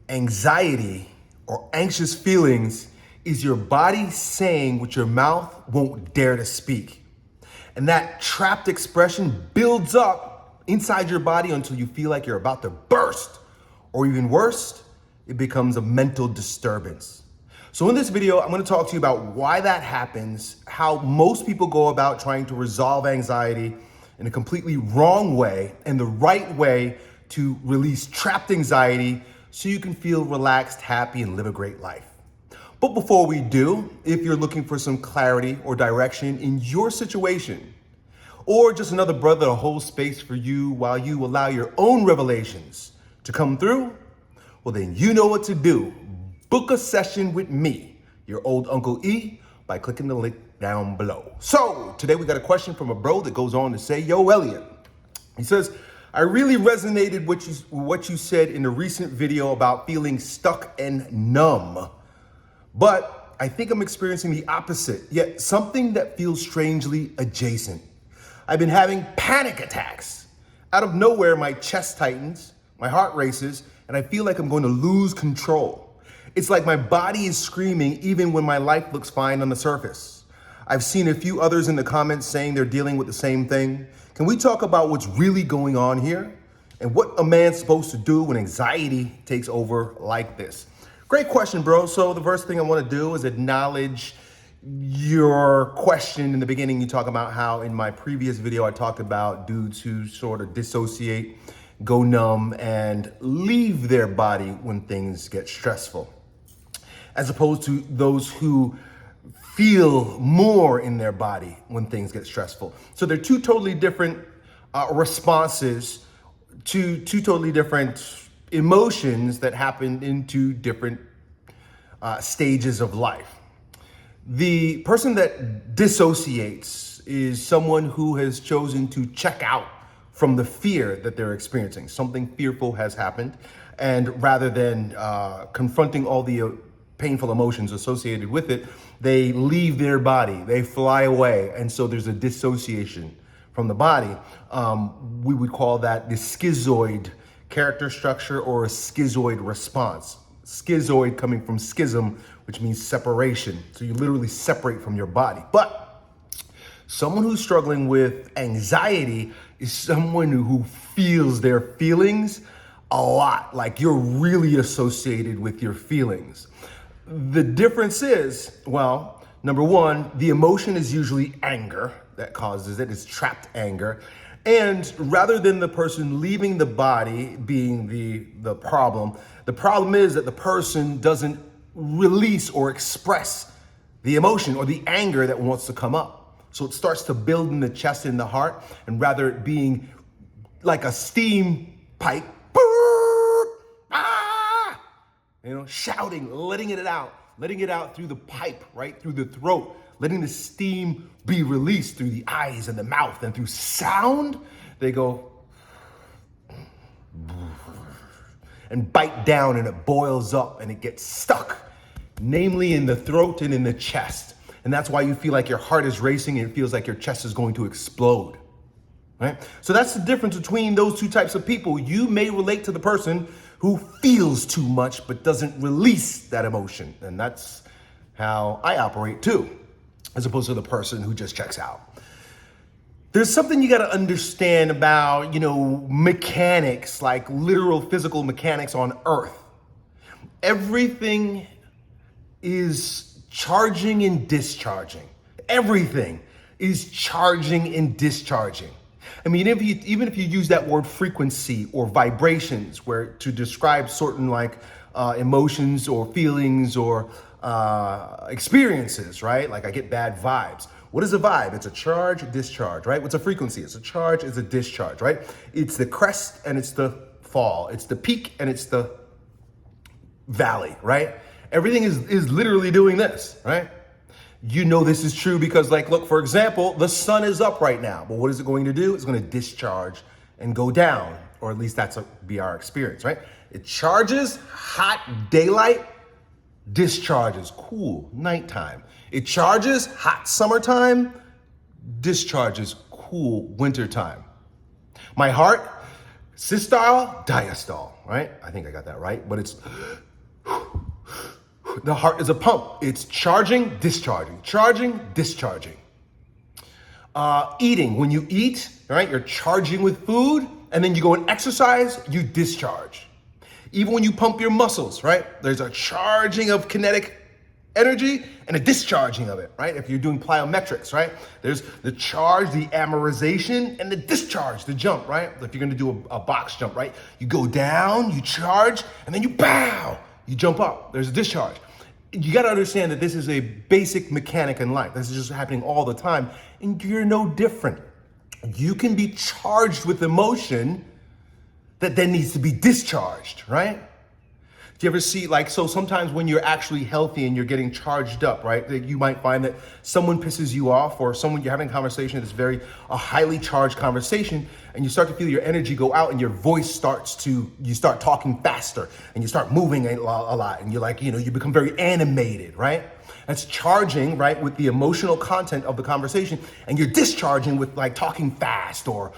Anxiety or anxious feelings is your body saying what your mouth won't dare to speak. And that trapped expression builds up inside your body until you feel like you're about to burst. Or even worse, it becomes a mental disturbance. So in this video, I'm going to talk to you about why that happens, how most people go about trying to resolve anxiety in a completely wrong way, and the right way to release trapped anxiety so you can feel relaxed, happy, and live a great life. But before we do, if you're looking for some clarity or direction in your situation, or just another brother to hold space for you while you allow your own revelations to come through, well then you know what to do. Book a session with me, your old Uncle E, by clicking the link down below. So today we got a question from a bro that goes on to say, yo, Elliot. He says, I really resonated with what you said in a recent video about feeling stuck and numb. But I think I'm experiencing the opposite, yet something that feels strangely adjacent. I've been having panic attacks. Out of nowhere, my chest tightens, my heart races, and I feel like I'm going to lose control. It's like my body is screaming even when my life looks fine on the surface. I've seen a few others in the comments saying they're dealing with the same thing. Can we talk about what's really going on here and what a man's supposed to do when anxiety takes over like this? Great question, bro. So the first thing I want to do is acknowledge your question. In the beginning, you talk about how in my previous video, I talked about dudes who sort of dissociate, go numb, and leave their body when things get stressful, as opposed to those who feel more in their body when things get stressful. So they're two totally different responses to two totally different emotions that happen in two different stages of life. The person that dissociates is someone who has chosen to check out from the fear that they're experiencing. Something fearful has happened, and rather than confronting all the painful emotions associated with it, they leave their body, they fly away, and so there's a dissociation from the body. We would call that the schizoid character structure or a schizoid response. Schizoid coming from schism, which means separation. So you literally separate from your body. But someone who's struggling with anxiety is someone who feels their feelings a lot, like you're really associated with your feelings. The difference is, well, number one, the emotion is usually anger that causes it. It's trapped anger. And rather than the person leaving the body being the problem is that the person doesn't release or express the emotion or the anger that wants to come up. So it starts to build in the chest and the heart, and rather it being like a steam pipe, shouting, letting it out through the pipe, right through the throat, letting the steam be released through the eyes and the mouth, and through sound, they go and bite down, and it boils up and it gets stuck, namely in the throat and in the chest. And that's why you feel like your heart is racing and it feels like your chest is going to explode, right? So that's the difference between those two types of people. You may relate to the person who feels too much but doesn't release that emotion. And that's how I operate too, as opposed to the person who just checks out. There's something you got to understand about, mechanics, like literal physical mechanics on Earth. Everything is charging and discharging. Everything is charging and discharging. I mean, even if you use that word frequency or vibrations to describe certain emotions or feelings or experiences, right? Like I get bad vibes. What is a vibe? It's a charge, discharge, right? What's a frequency? It's a charge, it's a discharge, right? It's the crest and it's the fall. It's the peak and it's the valley, right? Everything is literally doing this, right? You know this is true because, look, for example, the sun is up right now. But what is it going to do? It's going to discharge and go down, or at least that's be our experience, right? It charges, hot daylight, discharges, cool, nighttime. It charges, hot summertime, discharges, cool, wintertime. My heart, systole, diastole, right? I think I got that right, but it's the heart is a pump. It's charging, discharging, charging, discharging. Eating, when you eat, right, you're charging with food, and then you go and exercise, you discharge. Even when you pump your muscles, right, there's a charging of kinetic energy and a discharging of it, right? If you're doing plyometrics, right, there's the charge, the amerization, and the discharge, the jump, right? If you're gonna do a box jump, right, you go down, you charge, and then you bow, you jump up. There's a discharge. You got to understand that this is a basic mechanic in life. This is just happening all the time, and you're no different. You can be charged with emotion that then needs to be discharged, right? Do you ever see, like, so sometimes when you're actually healthy and you're getting charged up, right, that you might find that someone pisses you off, or someone you're having a conversation that's a highly charged conversation, and you start to feel your energy go out and your voice you start talking faster and you start moving a lot, and you're like, you become very animated, right? That's charging, right, with the emotional content of the conversation, and you're discharging with like talking fast or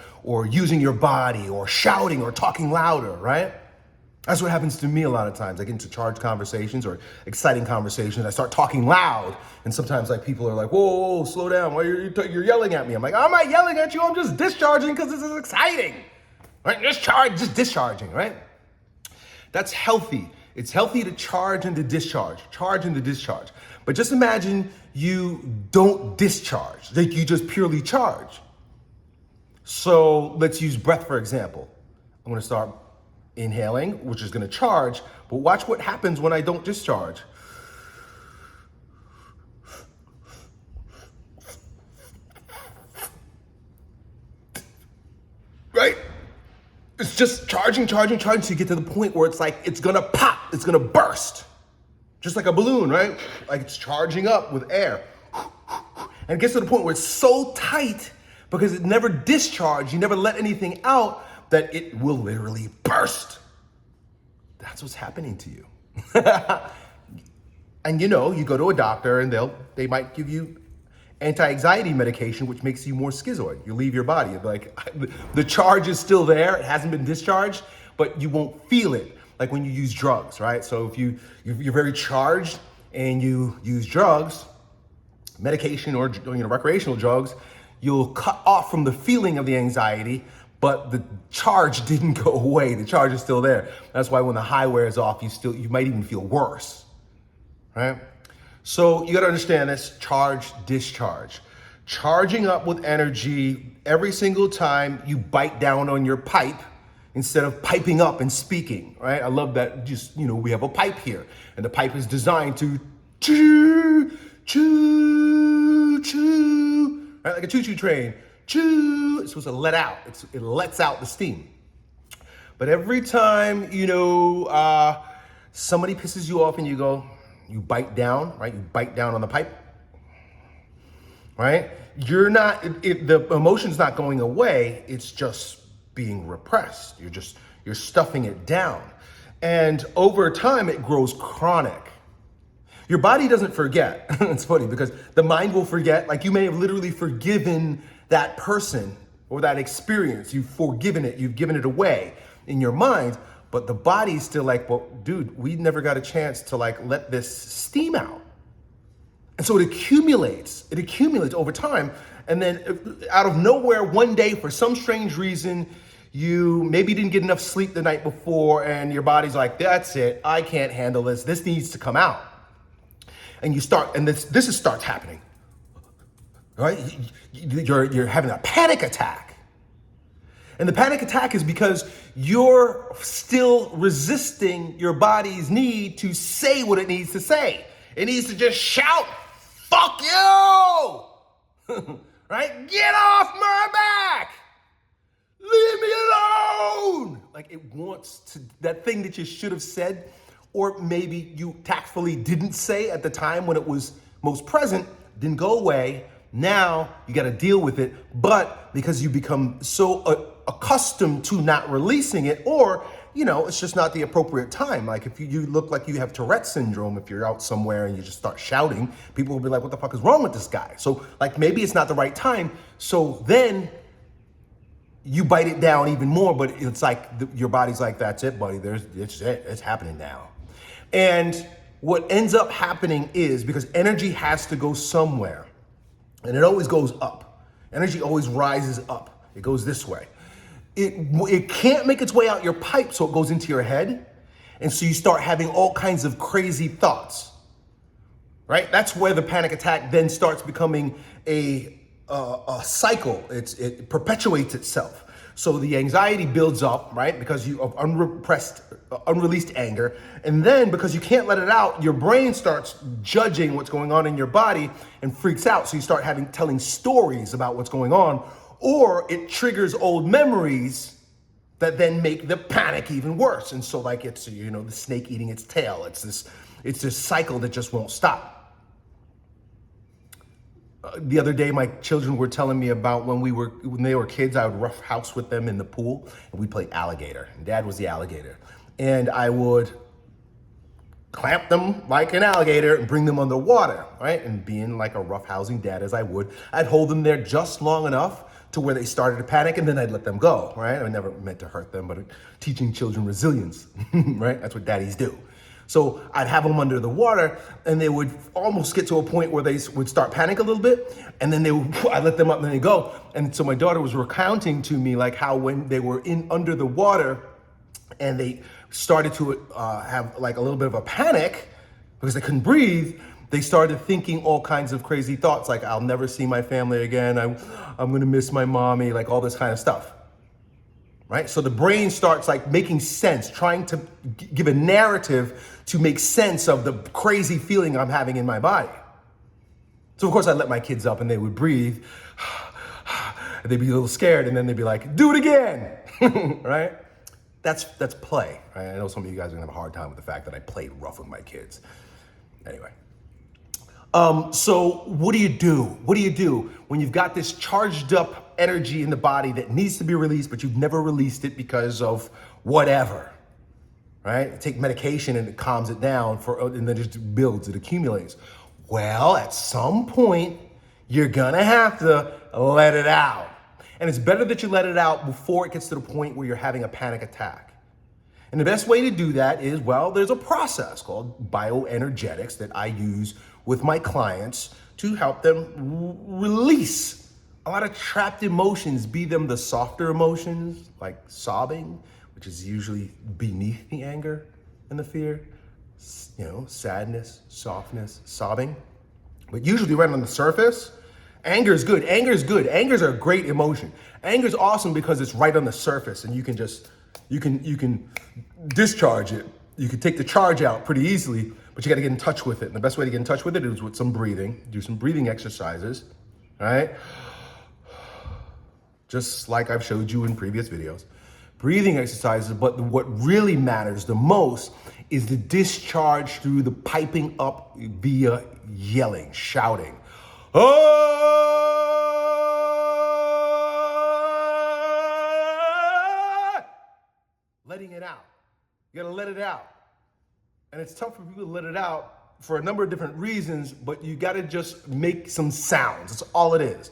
using your body or shouting or talking louder, right? That's what happens to me a lot of times. I get into charged conversations or exciting conversations. I start talking loud, and sometimes like people are like, whoa, slow down. Why you're yelling at me? I'm like, I'm not yelling at you. I'm just discharging because this is exciting, right? Just discharging, right? That's healthy. It's healthy to charge and to discharge, But just imagine you don't discharge, like you just purely charge. So let's use breath, for example. I'm gonna start inhaling, which is going to charge, but watch what happens when I don't discharge. Right? It's just charging till you get to the point where it's like, it's going to pop, it's going to burst. Just like a balloon, right? Like it's charging up with air. And it gets to the point where it's so tight because it never discharged, you never let anything out, that it will literally burst. That's what's happening to you. And you go to a doctor and they might give you anti-anxiety medication, which makes you more schizoid. You leave your body. Like the charge is still there, it hasn't been discharged, but you won't feel it. Like when you use drugs, right? So if you're very charged and you use drugs, medication or recreational drugs, you'll cut off from the feeling of the anxiety, but the charge didn't go away. The charge is still there. That's why when the high wears off, you might even feel worse, right? So you gotta understand this: charge, discharge. Charging up with energy every single time you bite down on your pipe instead of piping up and speaking, right? I love that. We have a pipe here, and the pipe is designed to choo, choo, choo, right? Like a choo-choo train. Choo, it's supposed to let out. It lets out the steam. But every time, somebody pisses you off and you bite down, right? You bite down on the pipe, right? The emotion's not going away. It's just being repressed. You're stuffing it down. And over time, it grows chronic. Your body doesn't forget. It's funny because the mind will forget. Like you may have literally forgiven that person or that experience. You've forgiven it. You've given it away in your mind, but the body's still like, well, dude, we never got a chance to let this steam out. And so it accumulates over time. And then out of nowhere, one day, for some strange reason, you maybe didn't get enough sleep the night before and your body's like, that's it. I can't handle this. This needs to come out. And you start, and this starts happening. Right? You're having a panic attack. And the panic attack is because you're still resisting your body's need to say what it needs to say. It needs to just shout, fuck you! Right? Get off my back! Leave me alone! Like it wants to, that thing that you should have said, or maybe you tactfully didn't say at the time when it was most present, didn't go away. Now you got to deal with it, but because you become so accustomed to not releasing it, or it's just not the appropriate time. Like if you look like you have Tourette syndrome, if you're out somewhere and you just start shouting, people will be like, what the fuck is wrong with this guy? So like maybe it's not the right time. So then you bite it down even more, but it's like your body's like, that's it, buddy. It's happening now. And what ends up happening is, because energy has to go somewhere, and it always goes up. Energy always rises up. It goes this way. It can't make its way out your pipe, so it goes into your head. And so you start having all kinds of crazy thoughts, right? That's where the panic attack then starts becoming a cycle. It perpetuates itself. So the anxiety builds up, right? Because of unreleased anger. And then because you can't let it out, your brain starts judging what's going on in your body and freaks out. So you start telling stories about what's going on, or it triggers old memories that then make the panic even worse. And so like it's, the snake eating its tail. It's this cycle that just won't stop. The other day, my children were telling me about when they were kids, I would rough house with them in the pool and we'd play alligator. And Dad was the alligator. And I would clamp them like an alligator and bring them underwater, right? And being like a rough housing dad as I would, I'd hold them there just long enough to where they started to panic, and then I'd let them go, right? I never meant to hurt them, but teaching children resilience, right? That's what daddies do. So I'd have them under the water, and they would almost get to a point where they would start panic a little bit, and then I'd let them up and then they go. And so my daughter was recounting to me like how when they were under the water and they started to have like a little bit of a panic because they couldn't breathe, they started thinking all kinds of crazy thoughts like, I'll never see my family again, I'm gonna miss my mommy, like all this kind of stuff. Right? So the brain starts like making sense, trying to give a narrative to make sense of the crazy feeling I'm having in my body. So of course I let my kids up and they would breathe, they'd be a little scared, and then they'd be like, do it again, right? That's play, right? I know some of you guys are gonna have a hard time with the fact that I played rough with my kids. Anyway. So what do you do? What do you do when you've got this charged up energy in the body that needs to be released, but you've never released it because of whatever, right? You take medication and it calms it down and then it just builds, it accumulates. Well, at some point, you're gonna have to let it out. And it's better that you let it out before it gets to the point where you're having a panic attack. And the best way to do that is, well, there's a process called bioenergetics that I use with my clients to help them release a lot of trapped emotions, be them the softer emotions like sobbing, which is usually beneath the anger and the fear, sadness, softness, sobbing, but usually right on the surface. Anger is good. Anger is good. Anger is a great emotion. Anger is awesome because it's right on the surface and you can discharge it. You can take the charge out pretty easily, but you got to get in touch with it. And the best way to get in touch with it is with some breathing. Do some breathing exercises, right? Just like I've showed you in previous videos. Breathing exercises, but what really matters the most is the discharge through the piping up via yelling, shouting. Letting it out. You gotta let it out. And it's tough for people to let it out for a number of different reasons, but you gotta just make some sounds. That's all it is.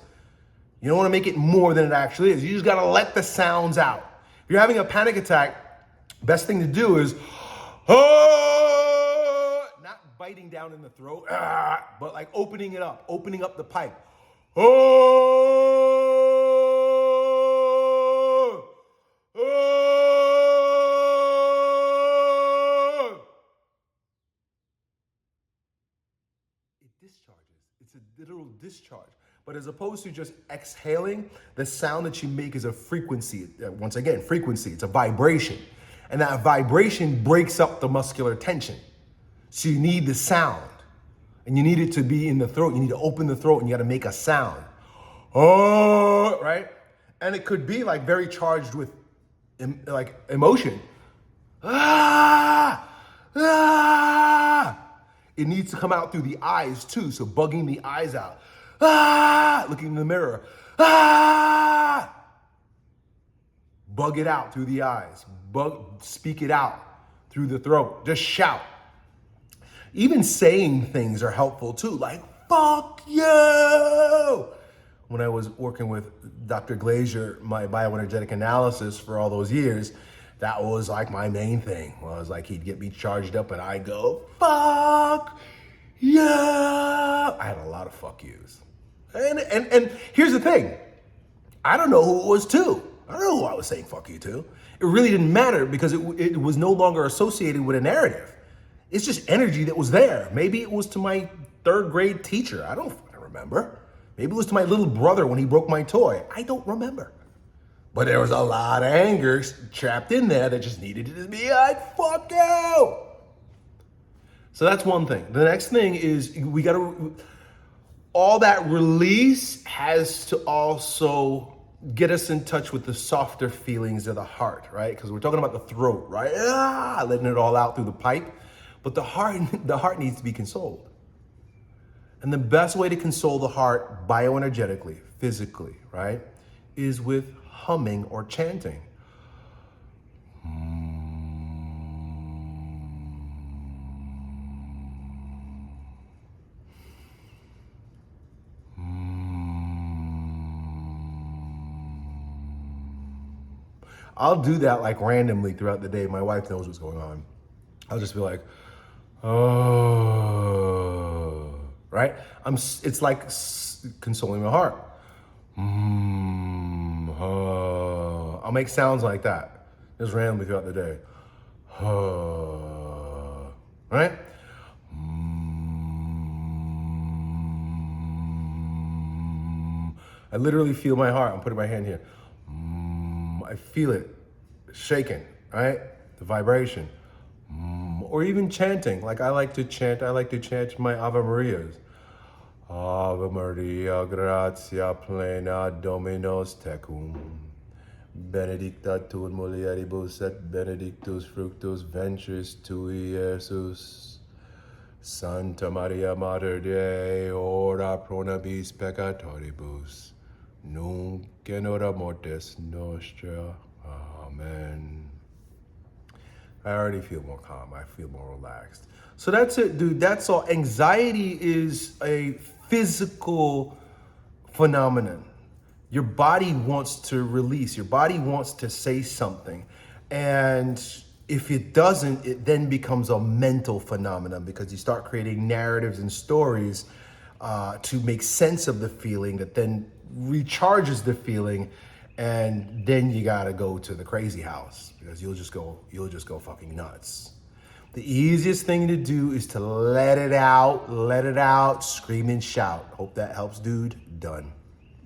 You don't wanna make it more than it actually is. You just gotta let the sounds out. If you're having a panic attack, best thing to do is, not biting down in the throat, but like opening it up, opening up the pipe. Discharges. It's a literal discharge. But as opposed to just exhaling, the sound that you make is a frequency. Once again, frequency. It's a vibration. And that vibration breaks up the muscular tension. So you need the sound. And you need it to be in the throat. You need to open the throat and you got to make a sound. Oh, right? And it could be like very charged with like emotion. It needs to come out through the eyes too, so bugging the eyes out. Looking in the mirror. Bug it out through the eyes. Speak it out through the throat. Just shout. Even saying things are helpful too, like, fuck you! when I was working with Dr. Glazier, my bioenergetic analysis for all those years, that was like my main thing. Was like he'd get me charged up and I'd go, fuck yeah. I had a lot of fuck yous. And here's the thing. I don't know who it was to. I don't know who I was saying fuck you to. It really didn't matter because it was no longer associated with a narrative. It's just energy that was there. Maybe it was to my third grade teacher. I don't remember. Maybe it was to my little brother when he broke my toy. I don't remember. But there was a lot of anger trapped in there that just needed to just be like, fuck you. So that's one thing. The next thing is we got to, all that release has to also get us in touch with the softer feelings of the heart, right? Because we're talking about the throat, right? Letting it all out through the pipe. But the heart needs to be consoled. And the best way to console the heart bioenergetically, physically, right, is with humming or chanting. I'll do that like randomly throughout the day. My wife knows what's going on. I'll just be like, oh, right? It's like consoling my heart. I'll make sounds like that, just randomly throughout the day. Right? I literally feel my heart. I'm putting my hand here. I feel it shaking, right? The vibration. Or even chanting. Like I like to chant my Ave Marias. Ave Maria, gratia plena, Dominus tecum. Benedicta tu in mulieribus et benedictus fructus ventris tui, Iesus. Santa Maria Mater Dei, ora pro nobis peccatoribus, nunc in hora mortis nostra. Amen. I already feel more calm. I feel more relaxed. So that's it, dude. That's all. Anxiety is a physical phenomenon. Your body wants to release. Your body wants to say something. And if it doesn't, it then becomes a mental phenomenon because you start creating narratives and stories to make sense of the feeling that then recharges the feeling. And then you gotta go to the crazy house because you'll just go fucking nuts. The easiest thing to do is to let it out, scream and shout. Hope that helps, dude. Done.